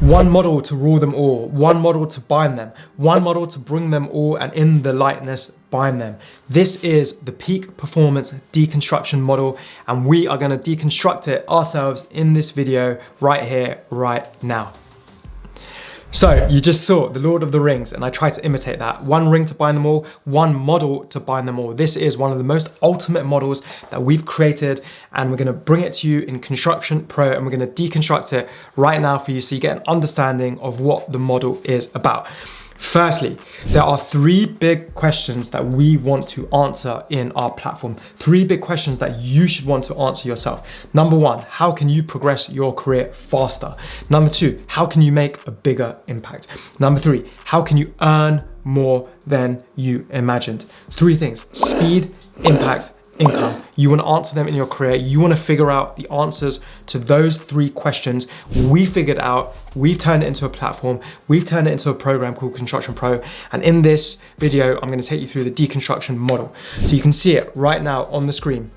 One model to rule them all, one model to bind them, one model to bring them all and in the lightness bind them. This is the peak performance deconstruction model, and we are going to deconstruct it ourselves in this video right here, right now. So you just saw the Lord of the Rings, and I tried to imitate that. One ring to bind them all, one model to bind them all. This is one of the most ultimate models that we've created, and we're gonna bring it to you in Construction Pro, and we're gonna deconstruct it right now for you so you get an understanding of what the model is about. Firstly, there are three big questions that we want to answer in our platform. Three big questions that you should want to answer yourself. Number one, how can you progress your career faster? Number two, how can you make a bigger impact? Number three, how can you earn more than you imagined? Three things: speed, impact, income. You want to answer them in your career. You want to figure out the answers to those three questions. We figured out, we've turned it into a platform, we've turned it into a program called Construction Pro. And in this video, I'm going to take you through the deconstruction model. So you can see it right now on the screen.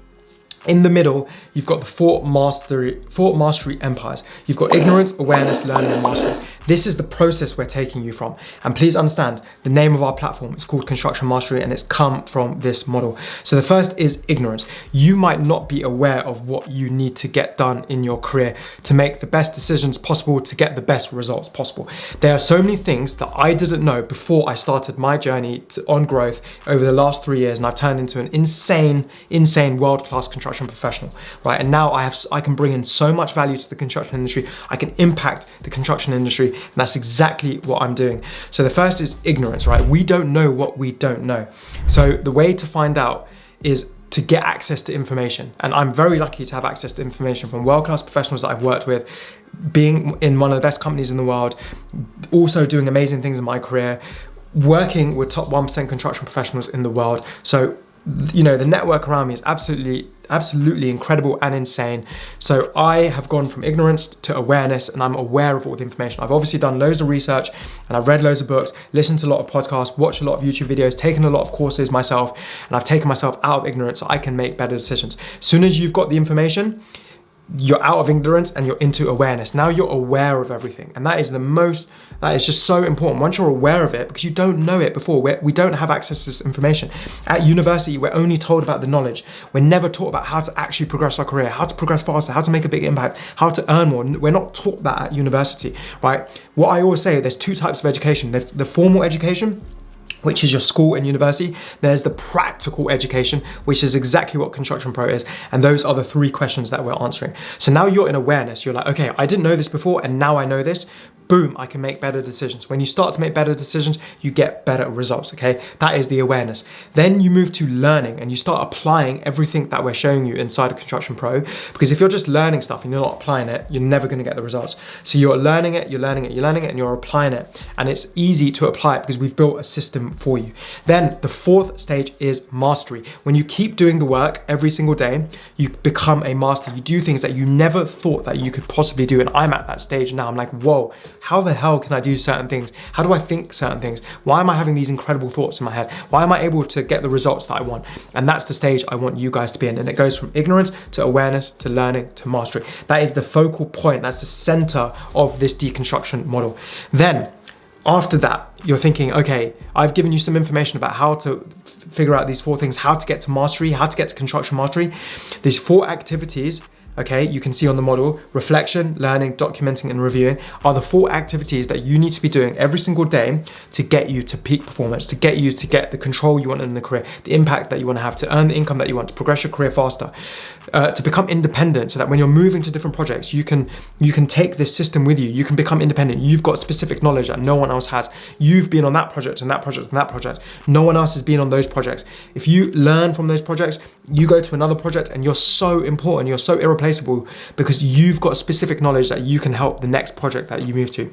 In the middle, you've got the four mastery empires. You've got ignorance, awareness, learning, and mastery. This is the process we're taking you from. And please understand, the name of our platform is called Construction Mastery, and it's come from this model. So the first is ignorance. You might not be aware of what you need to get done in your career to make the best decisions possible, to get the best results possible. There are so many things that I didn't know before I started my journey on growth over the last 3 years, and I've turned into an insane world-class construction professional, right? And now I can bring in so much value to the construction industry. I can impact the construction industry, and that's exactly what I'm doing. So the first is ignorance, right? We don't know what we don't know. So the way to find out is to get access to information. And I'm very lucky to have access to information from world-class professionals that I've worked with, being in one of the best companies in the world, also doing amazing things in my career, working with top 1% construction professionals in the world. So you know, the network around me is absolutely incredible and insane. So I have gone from ignorance to awareness, and I'm aware of all the information. I've obviously done loads of research, and I've read loads of books, listened to a lot of podcasts, watched a lot of YouTube videos, taken a lot of courses myself, and I've taken myself out of ignorance so I can make better decisions. As soon as you've got the information, you're out of ignorance and you're into awareness. Now you're aware of everything. And that is just so important. Once you're aware of it, because you don't know it before, we don't have access to this information. At university, we're only told about the knowledge. We're never taught about how to actually progress our career, how to progress faster, how to make a big impact, how to earn more. We're not taught that at university, right? What I always say, there's two types of education. There's the formal education, which is your school and university. There's the practical education, which is exactly what Construction Pro is. And those are the three questions that we're answering. So now you're in awareness. You're like, okay, I didn't know this before, and now I know this. Boom, I can make better decisions. When you start to make better decisions, you get better results, okay? That is the awareness. Then you move to learning, and you start applying everything that we're showing you inside of Construction Pro, because if you're just learning stuff and you're not applying it, you're never gonna get the results. So you're learning it, and you're applying it. And it's easy to apply it because we've built a system for you. Then the fourth stage is mastery. When you keep doing the work every single day, you become a master. You do things that you never thought that you could possibly do. And I'm at that stage now. I'm like, whoa, how the hell can I do certain things? How do I think certain things? Why am I having these incredible thoughts in my head? Why am I able to get the results that I want? And that's the stage I want you guys to be in. And it goes from ignorance to awareness to learning to mastery. That is the focal point. That's the center of this deconstruction model. Then after that, you're thinking, okay, I've given you some information about how to figure out these four things, how to get to mastery, how to get to construction mastery. These four activities, okay, you can see on the model, reflection, learning, documenting, and reviewing are the four activities that you need to be doing every single day to get you to peak performance, to get you to get the control you want in the career, the impact that you want to have, to earn the income that you want, to progress your career faster, to become independent, so that when you're moving to different projects, you can take this system with you. You can become independent. You've got specific knowledge that no one else has. You've been on that project and that project and that project. No one else has been on those projects. If you learn from those projects, you go to another project, and you're so important, you're so irreplaceable, because you've got specific knowledge that you can help the next project that you move to.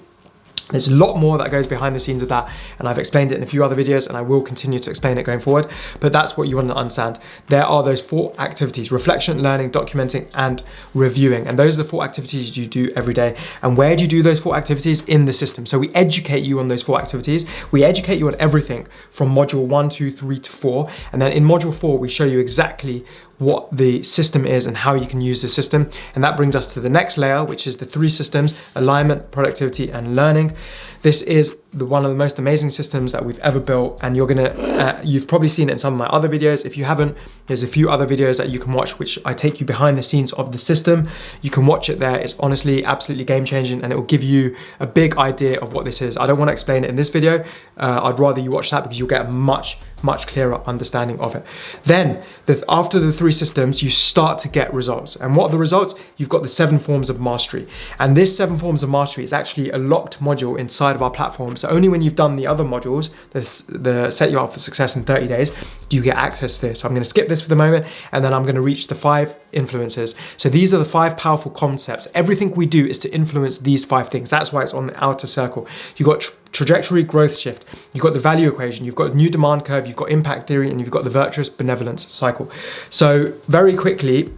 There's a lot more that goes behind the scenes of that, and I've explained it in a few other videos, and I will continue to explain it going forward, but that's what you want to understand. There are those four activities: reflection, learning, documenting, and reviewing. And those are the four activities you do every day. And where do you do those four activities? In the system. So we educate you on those four activities. We educate you on everything from module 1, 2, 3 to 4. And then in module 4, we show you exactly what the system is and how you can use the system. And that brings us to the next layer, which is the 3 systems: alignment, productivity, and learning. This is one of the most amazing systems that we've ever built, and you've probably seen it in some of my other videos. If you haven't, there's a few other videos that you can watch which I take you behind the scenes of the system. You can watch it there. It's honestly absolutely game changing, and it will give you a big idea of what this is. I don't want to explain it in this video. I'd rather you watch that because you'll get a much clearer understanding of it. Then after the 3 systems, you start to get results. And what are the results? You've got the 7 forms of mastery. And this 7 forms of mastery is actually a locked module inside of our platform. So only when you've done the other modules, the set you up for success in 30 days, do you get access to this. So I'm going to skip this for the moment, and then I'm going to reach the 5 influences. So these are the 5 powerful concepts. Everything we do is to influence these 5 things. That's why it's on the outer circle. You've got trajectory growth shift, you've got the value equation, you've got new demand curve, you've got impact theory, and you've got the virtuous benevolence cycle. So very quickly,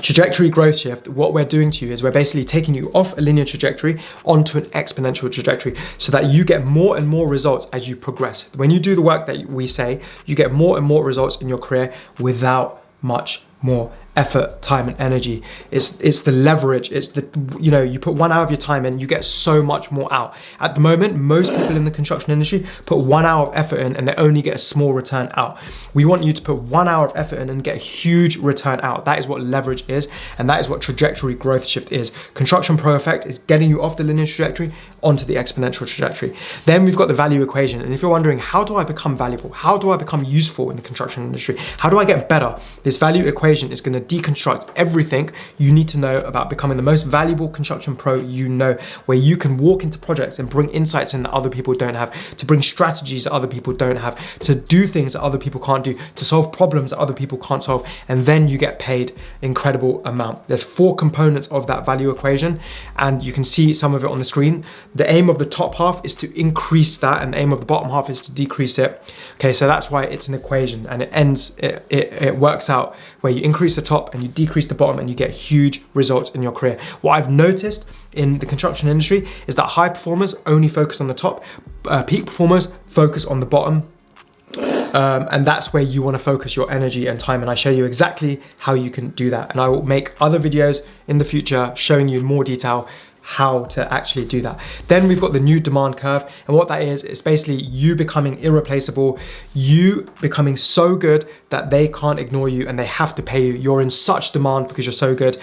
trajectory growth shift, what we're doing to you is we're basically taking you off a linear trajectory onto an exponential trajectory so that you get more and more results as you progress. When you do the work that we say, you get more and more results in your career without much more effort, time, and energy. It's the leverage. It's the, you put 1 hour of your time in, you get so much more out. At the moment, most people in the construction industry put 1 hour of effort in and they only get a small return out. We want you to put 1 hour of effort in and get a huge return out. That is what leverage is, and that is what trajectory growth shift is. Construction Pro Effect is getting you off the linear trajectory onto the exponential trajectory. Then we've got the value equation. And if you're wondering, how do I become valuable? How do I become useful in the construction industry? How do I get better? This value equation is going to deconstruct everything you need to know about becoming the most valuable construction pro you know, where you can walk into projects and bring insights in that other people don't have, to bring strategies that other people don't have, to do things that other people can't do, to solve problems that other people can't solve, and then you get paid an incredible amount. There's 4 components of that value equation, and you can see some of it on the screen. The aim of the top half is to increase that, and the aim of the bottom half is to decrease it. Okay, so that's why it's an equation, and it works out where you increase the top and you decrease the bottom, and you get huge results in your career. What I've noticed in the construction industry is that high performers only focus on the top, peak performers focus on the bottom, and that's where you want to focus your energy and time, and I show you exactly how you can do that, and I will make other videos in the future showing you in more detail how to actually do that. Then we've got the new demand curve, and what that is, it's basically you becoming irreplaceable, you becoming so good that they can't ignore you and they have to pay you. You're in such demand because you're so good.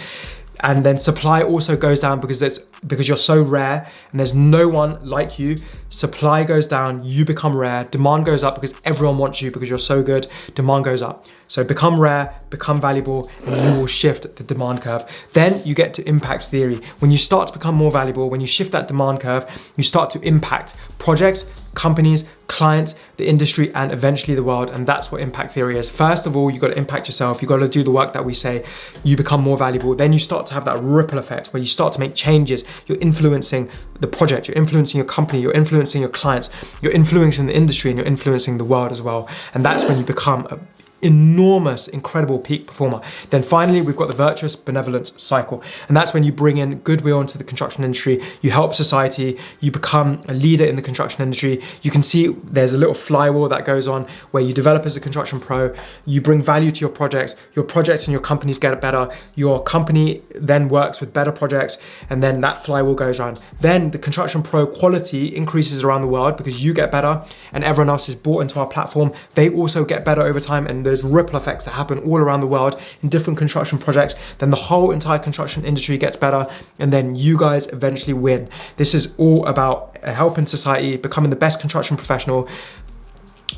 And then supply also goes down because you're so rare and there's no one like you. Supply goes down, you become rare. Demand goes up because everyone wants you because you're so good. Demand goes up. So become rare, become valuable, and you will shift the demand curve. Then you get to impact theory. When you start to become more valuable, when you shift that demand curve, you start to impact projects, companies, clients, the industry, and eventually the world. And that's what impact theory is. First of all, you got to impact yourself. You got to do the work that we say. You become more valuable. Then you start to have that ripple effect where you start to make changes. You're influencing the project, you're influencing your company, you're influencing your clients, you're influencing the industry, and you're influencing the world as well. And that's when you become a enormous, incredible peak performer. Then finally, we've got the virtuous benevolence cycle. And that's when you bring in goodwill into the construction industry, you help society, you become a leader in the construction industry. You can see there's a little flywheel that goes on where you develop as a construction pro, you bring value to your projects and your companies get better, your company then works with better projects, and then that flywheel goes around. Then the construction pro quality increases around the world because you get better and everyone else is bought into our platform. They also get better over time, and those ripple effects that happen all around the world in different construction projects, then the whole entire construction industry gets better, and then you guys eventually win. This is all about helping society, becoming the best construction professional,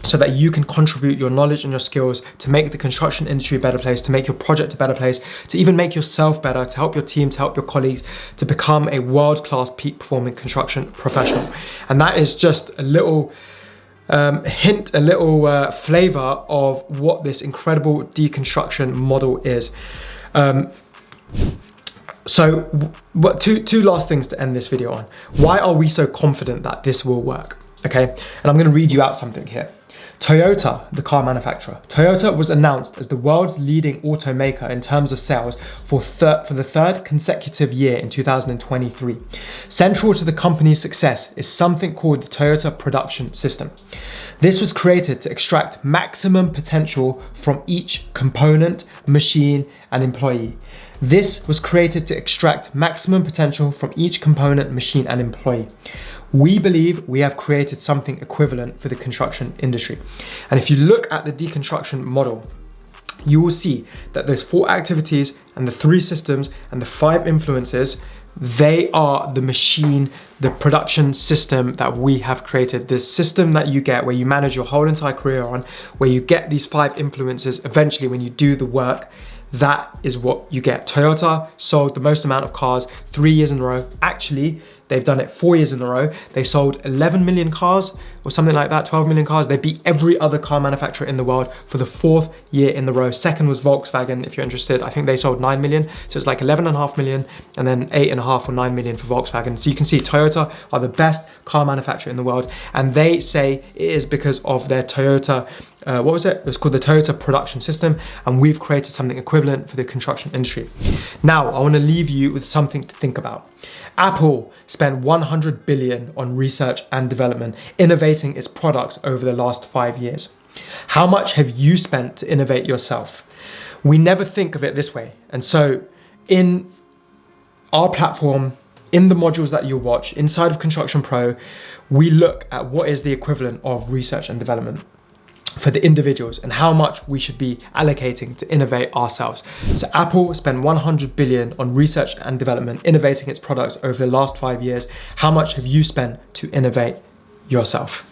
so that you can contribute your knowledge and your skills to make the construction industry a better place, to make your project a better place, to even make yourself better, to help your team, to help your colleagues, to become a world-class peak performing construction professional. And that is just a little hint, a little flavor of what this incredible deconstruction model is. So two last things to end this video on. Why are we so confident that this will work? Okay, and I'm going to read you out something here. Toyota, the car manufacturer. Toyota was announced as the world's leading automaker in terms of sales for the third consecutive year in 2023. Central to the company's success is something called the Toyota Production System. This was created to extract maximum potential from each component, machine, and employee. This was created to extract maximum potential from each component, machine, and employee. We believe we have created something equivalent for the construction industry. And if you look at the deconstruction model, you will see that those 4 activities and the 3 systems and the 5 influences, they are the machine, the production system that we have created. The system that you get where you manage your whole entire career on, where you get these 5 influences eventually when you do the work. That is what you get. Toyota sold the most amount of cars 3 years in a row. Actually, they've done it 4 years in a row. They sold 11 million cars or something like that, 12 million cars. They beat every other car manufacturer in the world for the 4th year in the row. Second was Volkswagen, if you're interested. I think they sold 9 million. So it's like 11.5 million and then 8.5 or 9 million for Volkswagen. So you can see Toyota are the best car manufacturer in the world. And they say it is because of their Toyota, what was it? It was called the Toyota Production System. And we've created something equivalent for the construction industry. Now, I want to leave you with something to think about. Apple spent 100 billion on research and development, innovating its products over the last 5 years. How much have you spent to innovate yourself? We never think of it this way. And so in our platform, in the modules that you'll watch, inside of Construction Pro, we look at what is the equivalent of research and development for the individuals and how much we should be allocating to innovate ourselves. So Apple spent 100 billion on research and development, innovating its products over the last 5 years. How much have you spent to innovate yourself?